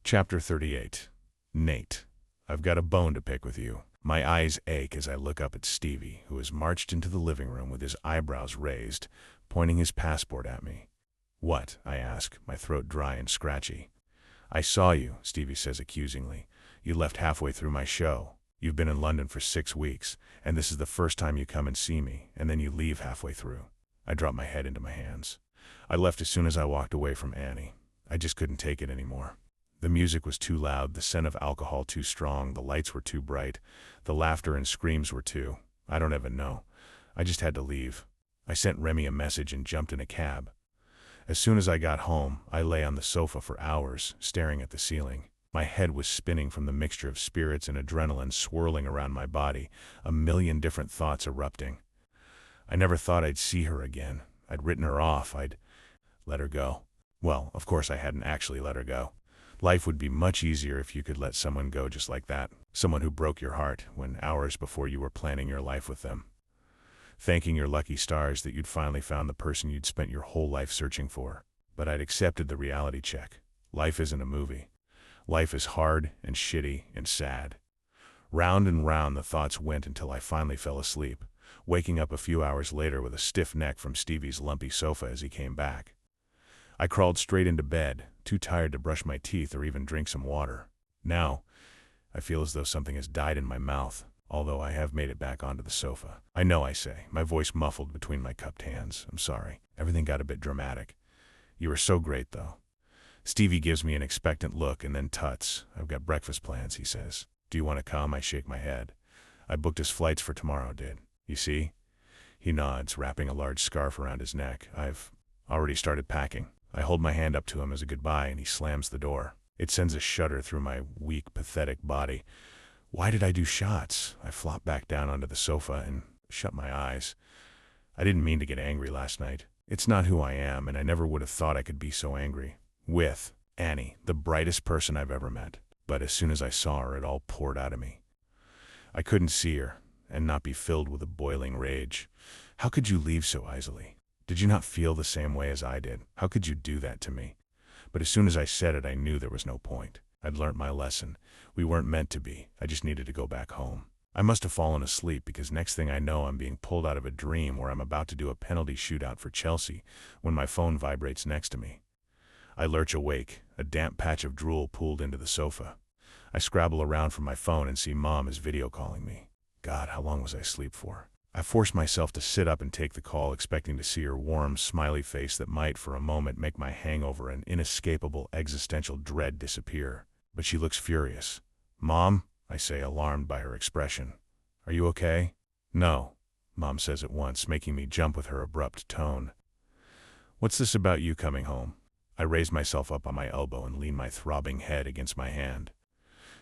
Chapter 38. Nate. I've got a bone to pick with you. My eyes ache as I look up at Stevie, who has marched into the living room with his eyebrows raised, pointing his passport at me. What? I ask, my throat dry and scratchy. I saw you, Stevie says accusingly. You left halfway through my show. You've been in London for 6 weeks, and this is the first time you come and see me, and then you leave halfway through. I drop my head into my hands. I left as soon as I walked away from Annie. I just couldn't take it anymore. The music was too loud, the scent of alcohol too strong, the lights were too bright, the laughter and screams were too. I don't even know. I just had to leave. I sent Remy a message and jumped in a cab. As soon as I got home, I lay on the sofa for hours, staring at the ceiling. My head was spinning from the mixture of spirits and adrenaline swirling around my body, a million different thoughts erupting. I never thought I'd see her again. I'd written her off. I'd let her go. Well, of course I hadn't actually let her go. Life would be much easier if you could let someone go just like that. Someone who broke your heart when hours before you were planning your life with them. Thanking your lucky stars that you'd finally found the person you'd spent your whole life searching for. But I'd accepted the reality check. Life isn't a movie. Life is hard and shitty and sad. Round and round the thoughts went until I finally fell asleep, waking up a few hours later with a stiff neck from Stevie's lumpy sofa as he came back. I crawled straight into bed, too tired to brush my teeth or even drink some water. Now, I feel as though something has died in my mouth, although I have made it back onto the sofa. I know, I say, my voice muffled between my cupped hands. I'm sorry. Everything got a bit dramatic. You were so great, though. Stevie gives me an expectant look and then tuts. I've got breakfast plans, he says. Do you want to come? I shake my head. I booked his flights for tomorrow, Dad. You see? He nods, wrapping a large scarf around his neck. I've already started packing. I hold my hand up to him as a goodbye and he slams the door. It sends a shudder through my weak, pathetic body. Why did I do shots? I flop back down onto the sofa and shut my eyes. I didn't mean to get angry last night. It's not who I am, and I never would have thought I could be so angry. With Annie, the brightest person I've ever met. But as soon as I saw her, it all poured out of me. I couldn't see her and not be filled with a boiling rage. How could you leave so easily? Did you not feel the same way as I did? How could you do that to me? But as soon as I said it, I knew there was no point. I'd learnt my lesson. We weren't meant to be. I just needed to go back home. I must have fallen asleep because next thing I know, I'm being pulled out of a dream where I'm about to do a penalty shootout for Chelsea when my phone vibrates next to me. I lurch awake, a damp patch of drool pooled into the sofa. I scrabble around for my phone and see Mom is video calling me. God, how long was I asleep for? I forced myself to sit up and take the call, expecting to see her warm, smiley face that might, for a moment, make my hangover and inescapable existential dread disappear. But she looks furious. Mom, I say, alarmed by her expression. Are you okay? No, Mom says at once, making me jump with her abrupt tone. What's this about you coming home? I raise myself up on my elbow and lean my throbbing head against my hand.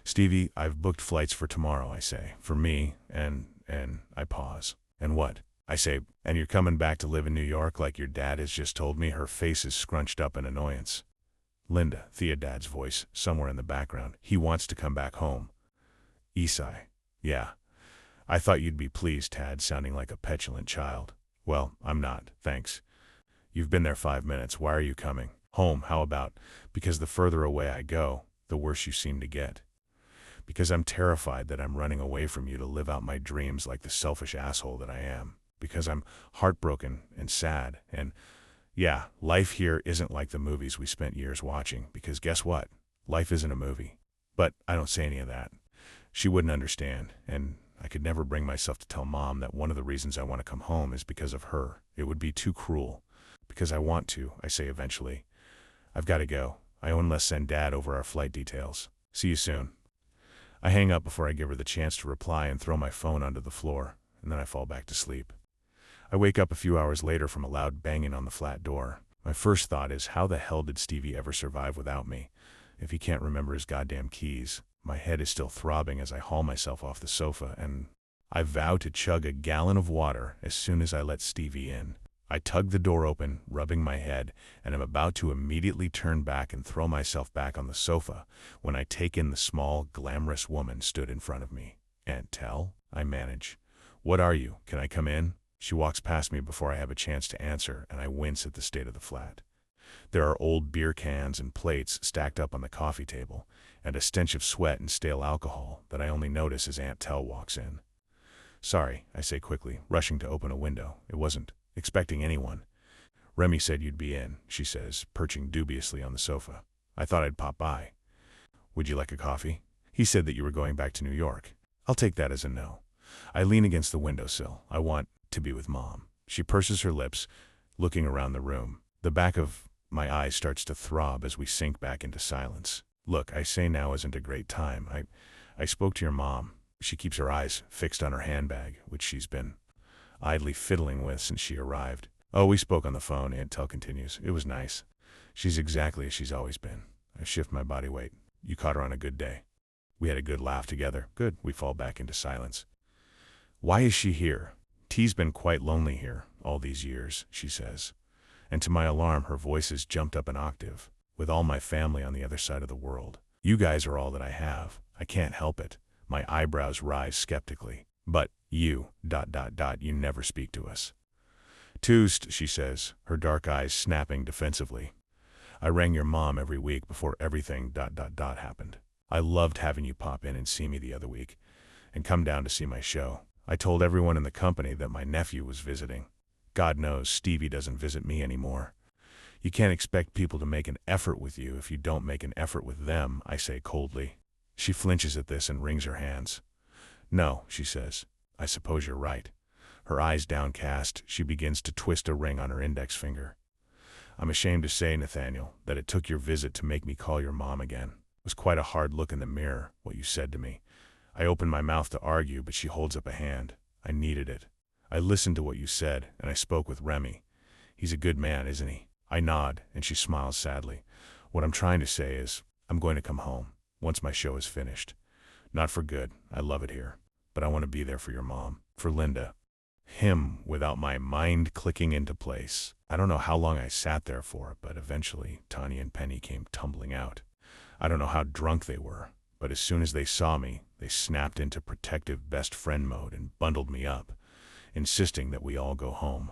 Stevie, I've booked flights for tomorrow, I say. For me, and I pause. And what? I say, and you're coming back to live in New York like your dad has just told me? Her face is scrunched up in annoyance. Linda, Theodad's voice, somewhere in the background. He wants to come back home. Esai. Yeah. I thought you'd be pleased, Tad, sounding like a petulant child. Well, I'm not, thanks. You've been there 5 minutes. Why are you coming? Home, how about? Because the further away I go, the worse you seem to get. Because I'm terrified that I'm running away from you to live out my dreams like the selfish asshole that I am. Because I'm heartbroken and sad and, yeah, life here isn't like the movies we spent years watching. Because guess what? Life isn't a movie. But I don't say any of that. She wouldn't understand, and I could never bring myself to tell Mom that one of the reasons I want to come home is because of her. It would be too cruel. Because I want to, I say eventually. I've got to go. I owe unless send Dad over our flight details. See you soon. I hang up before I give her the chance to reply and throw my phone onto the floor, and then I fall back to sleep. I wake up a few hours later from a loud banging on the flat door. My first thought is, how the hell did Stevie ever survive without me, if he can't remember his goddamn keys? My head is still throbbing as I haul myself off the sofa, and I vow to chug a gallon of water as soon as I let Stevie in. I tug the door open, rubbing my head, and am about to immediately turn back and throw myself back on the sofa when I take in the small, glamorous woman stood in front of me. Aunt Tell? I manage. What are you? Can I come in? She walks past me before I have a chance to answer, and I wince at the state of the flat. There are old beer cans and plates stacked up on the coffee table, and a stench of sweat and stale alcohol that I only notice as Aunt Tell walks in. "Sorry," I say quickly, rushing to open a window. "It wasn't expecting anyone." "Remy said you'd be in," she says, perching dubiously on the sofa. "I thought I'd pop by. Would you like a coffee?" "He said that you were going back to New York." "I'll take that as a no." I lean against the windowsill. I want to be with Mom. She purses her lips, looking around the room. The back of my eye starts to throb as we sink back into silence. "Look, I say now isn't a great time. I spoke to your mom." She keeps her eyes fixed on her handbag, which she's been idly fiddling with since she arrived. "Oh, we spoke on the phone," Aunt Tell continues. "It was nice. She's exactly as she's always been. I shift my body weight. You caught her on a good day. We had a good laugh together." "Good." We fall back into silence. "Why is she here?" "T's been quite lonely here all these years," she says. And to my alarm, her voice has jumped up an octave. "With all my family on the other side of the world. You guys are all that I have. I can't help it." My eyebrows rise skeptically. "But you, ... you never speak to us." "Toost," she says, her dark eyes snapping defensively. "I rang your mom every week before everything ... happened. I loved having you pop in and see me the other week, and come down to see my show. I told everyone in the company that my nephew was visiting. God knows Stevie doesn't visit me anymore. You can't expect people to make an effort with you if you don't make an effort with them," I say coldly. She flinches at this and wrings her hands. "No," she says. "I suppose you're right." Her eyes downcast, she begins to twist a ring on her index finger. "I'm ashamed to say, Nathaniel, that it took your visit to make me call your mom again. It was quite a hard look in the mirror, what you said to me." I open my mouth to argue, but she holds up a hand. "I needed it. I listened to what you said, and I spoke with Remy. He's a good man, isn't he?" I nod, and she smiles sadly. "What I'm trying to say is, I'm going to come home, once my show is finished. Not for good, I love it here. But I want to be there for your mom, for Linda." Without my mind clicking into place. I don't know how long I sat there for, but eventually Tanya and Penny came tumbling out. I don't know how drunk they were, but as soon as they saw me, they snapped into protective best friend mode and bundled me up, insisting that we all go home.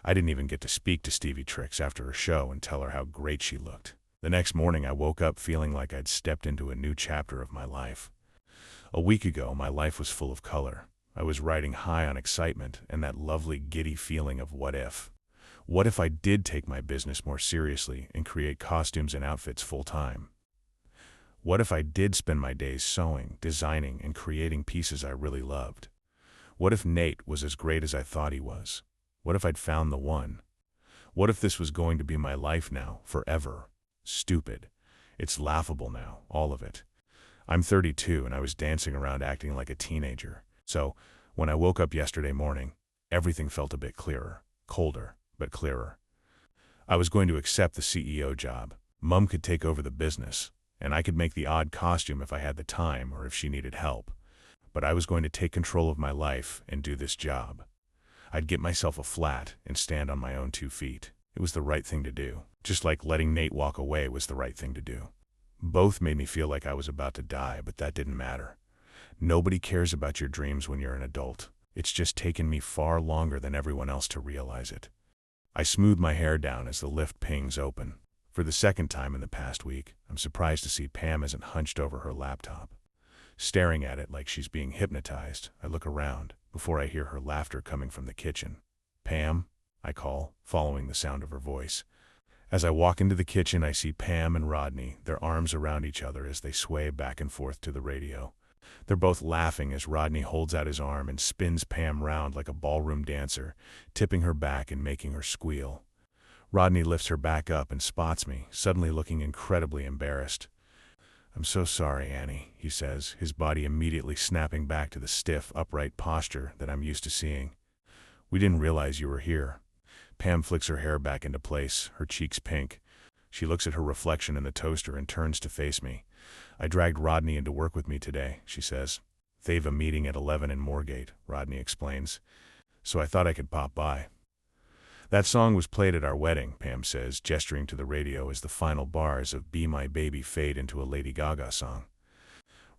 I didn't even get to speak to Stevie Tricks after her show and tell her how great she looked. The next morning I woke up feeling like I'd stepped into a new chapter of my life. A week ago, my life was full of color. I was riding high on excitement and that lovely giddy feeling of what if. What if I did take my business more seriously and create costumes and outfits full-time? What if I did spend my days sewing, designing, and creating pieces I really loved? What if Nate was as great as I thought he was? What if I'd found the one? What if this was going to be my life now, forever? Stupid. It's laughable now, all of it. I'm 32 and I was dancing around acting like a teenager. So, when I woke up yesterday morning, everything felt a bit clearer, colder, but clearer. I was going to accept the CEO job. Mom could take over the business, and I could make the odd costume if I had the time or if she needed help. But I was going to take control of my life and do this job. I'd get myself a flat and stand on my own 2 feet. It was the right thing to do, just like letting Nate walk away was the right thing to do. Both made me feel like I was about to die, but that didn't matter. Nobody cares about your dreams when you're an adult. It's just taken me far longer than everyone else to realize it. I smooth my hair down as the lift pings open. For the second time in the past week, I'm surprised to see Pam isn't hunched over her laptop. Staring at it like she's being hypnotized, I look around before I hear her laughter coming from the kitchen. "Pam," I call, following the sound of her voice. As I walk into the kitchen, I see Pam and Rodney, their arms around each other as they sway back and forth to the radio. They're both laughing as Rodney holds out his arm and spins Pam round like a ballroom dancer, tipping her back and making her squeal. Rodney lifts her back up and spots me, suddenly looking incredibly embarrassed. "I'm so sorry, Annie," he says, his body immediately snapping back to the stiff, upright posture that I'm used to seeing. "We didn't realize you were here." Pam flicks her hair back into place, her cheeks pink. She looks at her reflection in the toaster and turns to face me. "I dragged Rodney into work with me today," she says. "They've a meeting at 11 in Moorgate," Rodney explains. "So I thought I could pop by." "That song was played at our wedding," Pam says, gesturing to the radio as the final bars of Be My Baby fade into a Lady Gaga song.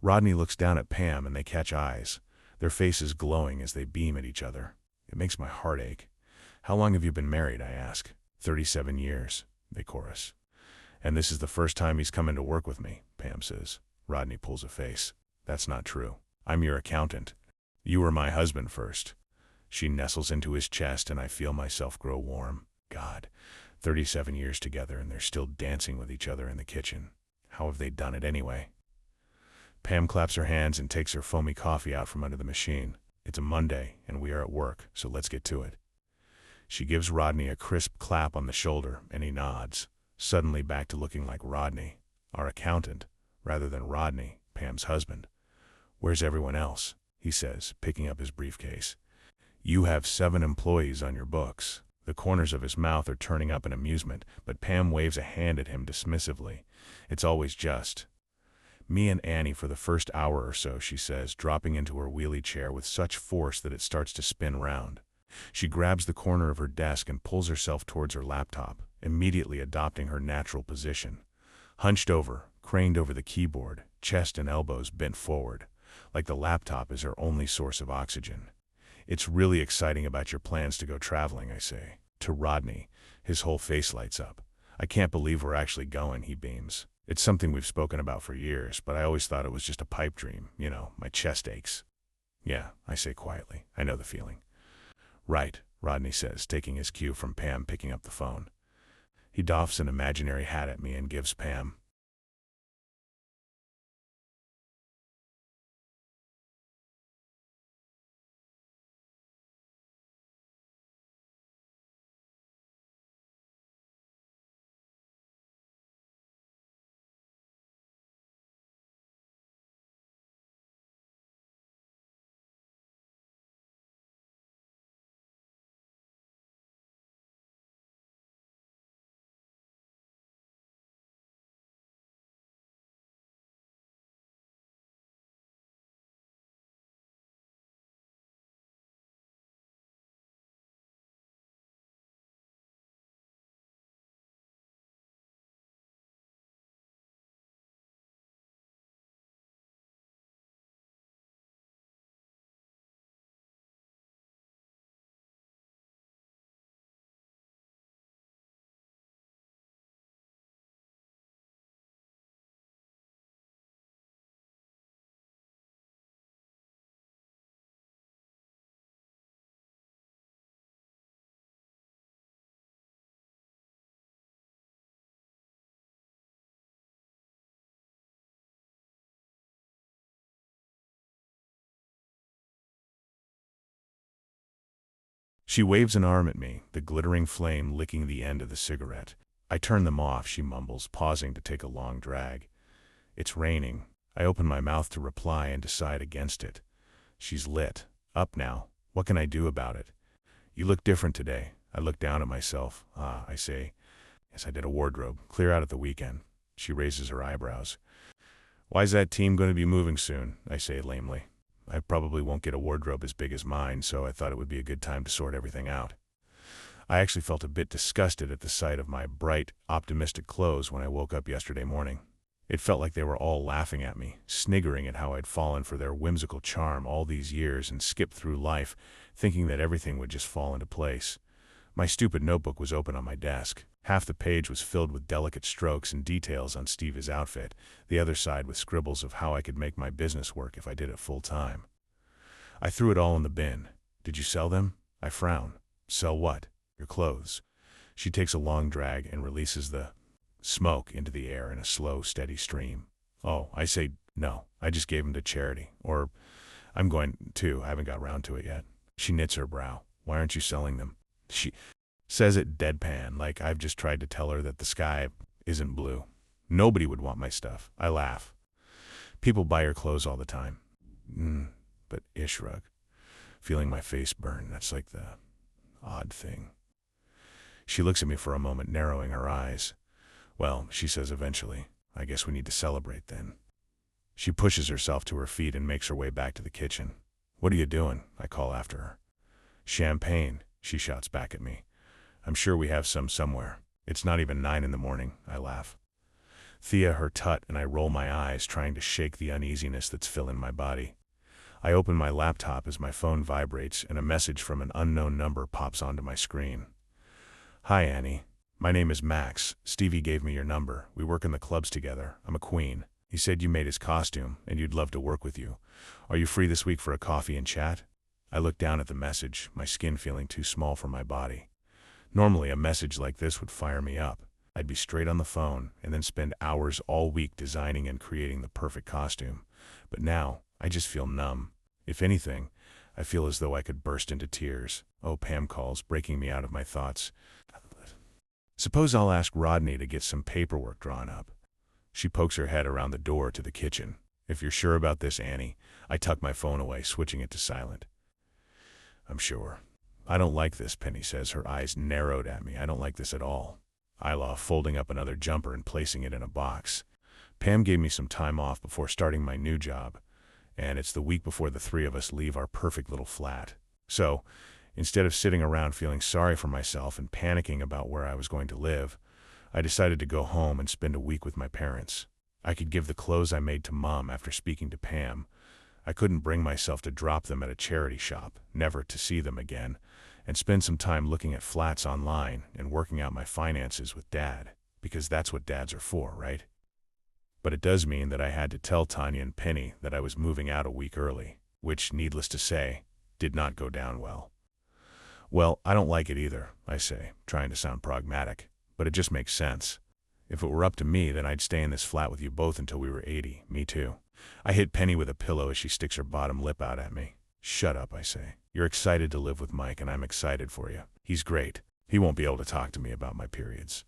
Rodney looks down at Pam and they catch eyes, their faces glowing as they beam at each other. It makes my heart ache. "How long have you been married?" I ask. 37 years. they chorus. And this is the first time he's come in to work with me, Pam says. Rodney pulls a face. That's not true. I'm your accountant. You were my husband first. She nestles into his chest and I feel myself grow warm. God, 37 years together and they're still dancing with each other in the kitchen. How have they done it anyway? Pam claps her hands and takes her foamy coffee out from under the machine. It's a Monday and we are at work, so let's get to it. She gives Rodney a crisp clap on the shoulder and he nods, suddenly back to looking like Rodney, our accountant, rather than Rodney, Pam's husband. Where's everyone else? He says, picking up his briefcase. You have 7 employees on your books. The corners of his mouth are turning up in amusement, but Pam waves a hand at him dismissively. It's always just me and Annie for the first hour or so, she says, dropping into her wheelie chair with such force that it starts to spin round. She grabs the corner of her desk and pulls herself towards her laptop, immediately adopting her natural position. Hunched over, craned over the keyboard, chest and elbows bent forward, like the laptop is her only source of oxygen. It's really exciting about your plans to go traveling, I say. To Rodney, his whole face lights up. I can't believe we're actually going, he beams. It's something we've spoken about for years, but I always thought it was just a pipe dream. You know, my chest aches. Yeah, I say quietly. I know the feeling. Right, Rodney says, taking his cue from Pam picking up the phone. He doffs an imaginary hat at me and gives Pam. She waves an arm at me, the glittering flame licking the end of the cigarette. I turn them off, she mumbles, pausing to take a long drag. It's raining. I open my mouth to reply and decide against it. She's lit. Up now. What can I do about it? You look different today. I look down at myself. I say. Yes, I did a wardrobe. Clear out at the weekend. She raises her eyebrows. Why's that team going to be moving soon? I say lamely. I probably won't get a wardrobe as big as mine, so I thought it would be a good time to sort everything out. I actually felt a bit disgusted at the sight of my bright, optimistic clothes when I woke up yesterday morning. It felt like they were all laughing at me, sniggering at how I'd fallen for their whimsical charm all these years and skipped through life, thinking that everything would just fall into place. My stupid notebook was open on my desk. Half the page was filled with delicate strokes and details on Steve's outfit, the other side with scribbles of how I could make my business work if I did it full time. I threw it all in the bin. Did you sell them? I frown. Sell what? Your clothes. She takes a long drag and releases the smoke into the air in a slow, steady stream. Oh, I say no. I just gave them to charity. Or I'm going to. I haven't got round to it yet. She knits her brow. Why aren't you selling them? She says it deadpan, like I've just tried to tell her that the sky isn't blue. Nobody would want my stuff. I laugh. People buy your clothes all the time. But I shrug, feeling my face burn. That's like the odd thing. She looks at me for a moment, narrowing her eyes. Well, she says eventually, I guess we need to celebrate then. She pushes herself to her feet and makes her way back to the kitchen. What are you doing? I call after her. Champagne, she shouts back at me. I'm sure we have some somewhere. It's not even 9 in the morning, I laugh. Thea her tut and I roll my eyes, trying to shake the uneasiness that's filling my body. I open my laptop as my phone vibrates and a message from an unknown number pops onto my screen. Hi, Annie. My name is Max. Stevie gave me your number. We work in the clubs together. I'm a queen. He said you made his costume, and you'd love to work with you. Are you free this week for a coffee and chat? I looked down at the message, my skin feeling too small for my body. Normally, a message like this would fire me up. I'd be straight on the phone, and then spend hours all week designing and creating the perfect costume. But now, I just feel numb. If anything, I feel as though I could burst into tears. Oh, Pam calls, breaking me out of my thoughts. Suppose I'll ask Rodney to get some paperwork drawn up. She pokes her head around the door to the kitchen. If you're sure about this, Annie. I tuck my phone away, switching it to silent. I'm sure. I don't like this, Penny says, her eyes narrowed at me. I don't like this at all. Isla folding up another jumper and placing it in a box. Pam gave me some time off before starting my new job, and it's the week before the three of us leave our perfect little flat. So, instead of sitting around feeling sorry for myself and panicking about where I was going to live, I decided to go home and spend a week with my parents. I could give the clothes I made to Mom after speaking to Pam. I couldn't bring myself to drop them at a charity shop, never to see them again, and spend some time looking at flats online and working out my finances with Dad, because that's what dads are for, right? But it does mean that I had to tell Tanya and Penny that I was moving out a week early, which, needless to say, did not go down well. Well, I don't like it either, I say, trying to sound pragmatic, but it just makes sense. If it were up to me, then I'd stay in this flat with you both until we were 80, me too. I hit Penny with a pillow as she sticks her bottom lip out at me. Shut up, I say. You're excited to live with Mike, and I'm excited for you. He's great. He won't be able to talk to me about my periods.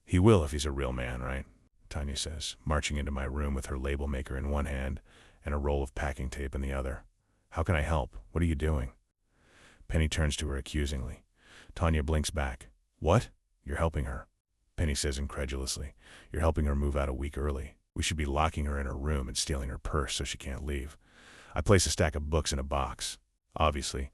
He will if he's a real man, right? Tanya says, marching into my room with her label maker in one hand and a roll of packing tape in the other. How can I help? What are you doing? Penny turns to her accusingly. Tanya blinks back. What? You're helping her? Penny says incredulously. You're helping her move out a week early. We should be locking her in her room and stealing her purse so she can't leave. I place a stack of books in a box. Obviously,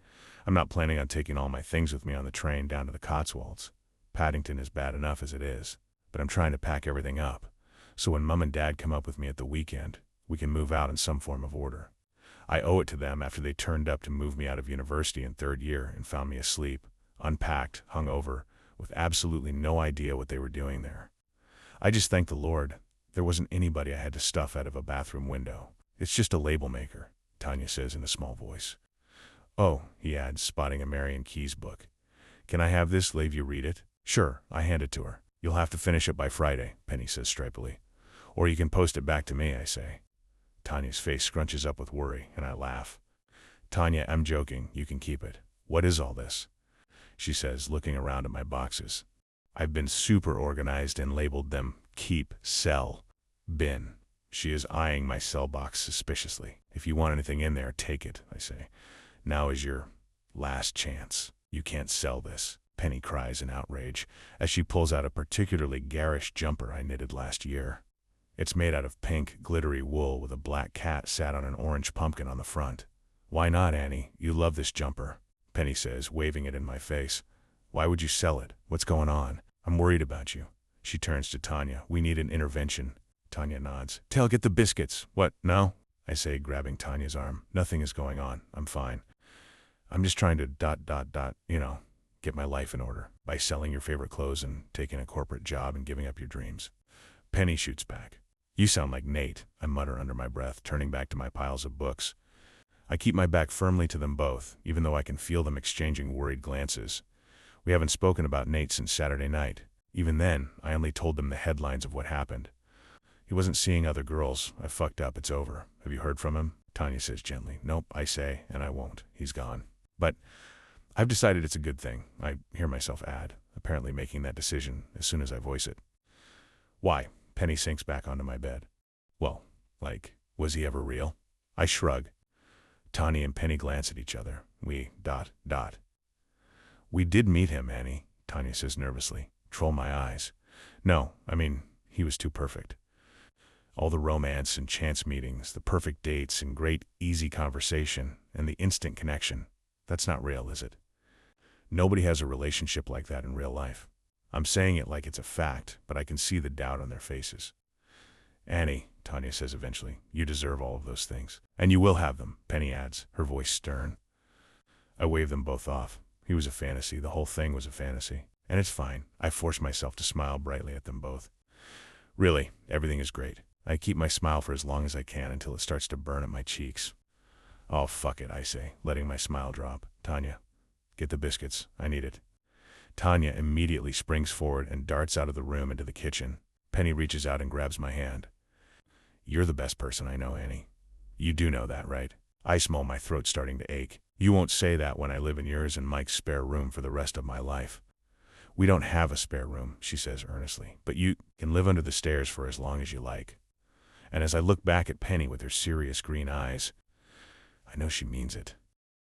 I'm not planning on taking all my things with me on the train down to the Cotswolds. Paddington is bad enough as it is, but I'm trying to pack everything up, so when Mom and Dad come up with me at the weekend, we can move out in some form of order. I owe it to them after they turned up to move me out of university in third year and found me asleep, unpacked, hungover, with absolutely no idea what they were doing there. I just thank the Lord there wasn't anybody I had to stuff out of a bathroom window. It's just a label maker, Tanya says in a small voice. Oh, he adds, spotting a Marion Keyes book. Can I have this, leave you read it? Sure, I hand it to her. You'll have to finish it by Friday, Penny says stripily. Or you can post it back to me, I say. Tanya's face scrunches up with worry, and I laugh. Tanya, I'm joking, you can keep it. What is all this? She says, looking around at my boxes. I've been super organized and labeled them keep, sell, bin. She is eyeing my cell box suspiciously. If you want anything in there, take it, I say. Now is your last chance. You can't sell this, Penny cries in outrage, as she pulls out a particularly garish jumper I knitted last year. It's made out of pink, glittery wool with a black cat sat on an orange pumpkin on the front. Why not, Annie? You love this jumper, Penny says, waving it in my face. Why would you sell it? What's going on? I'm worried about you. She turns to Tanya. We need an intervention. Tanya nods. Tell, get the biscuits. What? No? I say, grabbing Tanya's arm. Nothing is going on. I'm fine. I'm just trying to get my life in order by selling your favorite clothes and taking a corporate job and giving up your dreams. Penny shoots back. You sound like Nate, I mutter under my breath, turning back to my piles of books. I keep my back firmly to them both, even though I can feel them exchanging worried glances. We haven't spoken about Nate since Saturday night. Even then, I only told them the headlines of what happened. He wasn't seeing other girls. I fucked up. It's over. Have you heard from him? Tanya says gently. Nope, I say, and I won't. He's gone. But I've decided it's a good thing, I hear myself add, apparently making that decision as soon as I voice it. Why? Penny sinks back onto my bed. Well, was he ever real? I shrug. Tanya and Penny glance at each other. We. We did meet him, Annie, Tanya says nervously. Troll my eyes. No, he was too perfect. All the romance and chance meetings, the perfect dates and great, easy conversation, and the instant connection. That's not real, is it? Nobody has a relationship like that in real life. I'm saying it like it's a fact, but I can see the doubt on their faces. Annie, Tanya says eventually, you deserve all of those things. And you will have them, Penny adds, her voice stern. I wave them both off. He was a fantasy. The whole thing was a fantasy. And it's fine. I force myself to smile brightly at them both. Really, everything is great. I keep my smile for as long as I can until it starts to burn at my cheeks. Oh, fuck it, I say, letting my smile drop. Tanya, get the biscuits. I need it. Tanya immediately springs forward and darts out of the room into the kitchen. Penny reaches out and grabs my hand. You're the best person I know, Annie. You do know that, right? I smell my throat starting to ache. You won't say that when I live in yours and Mike's spare room for the rest of my life. We don't have a spare room, she says earnestly, but you can live under the stairs for as long as you like. And as I look back at Penny with her serious green eyes, I know she means it.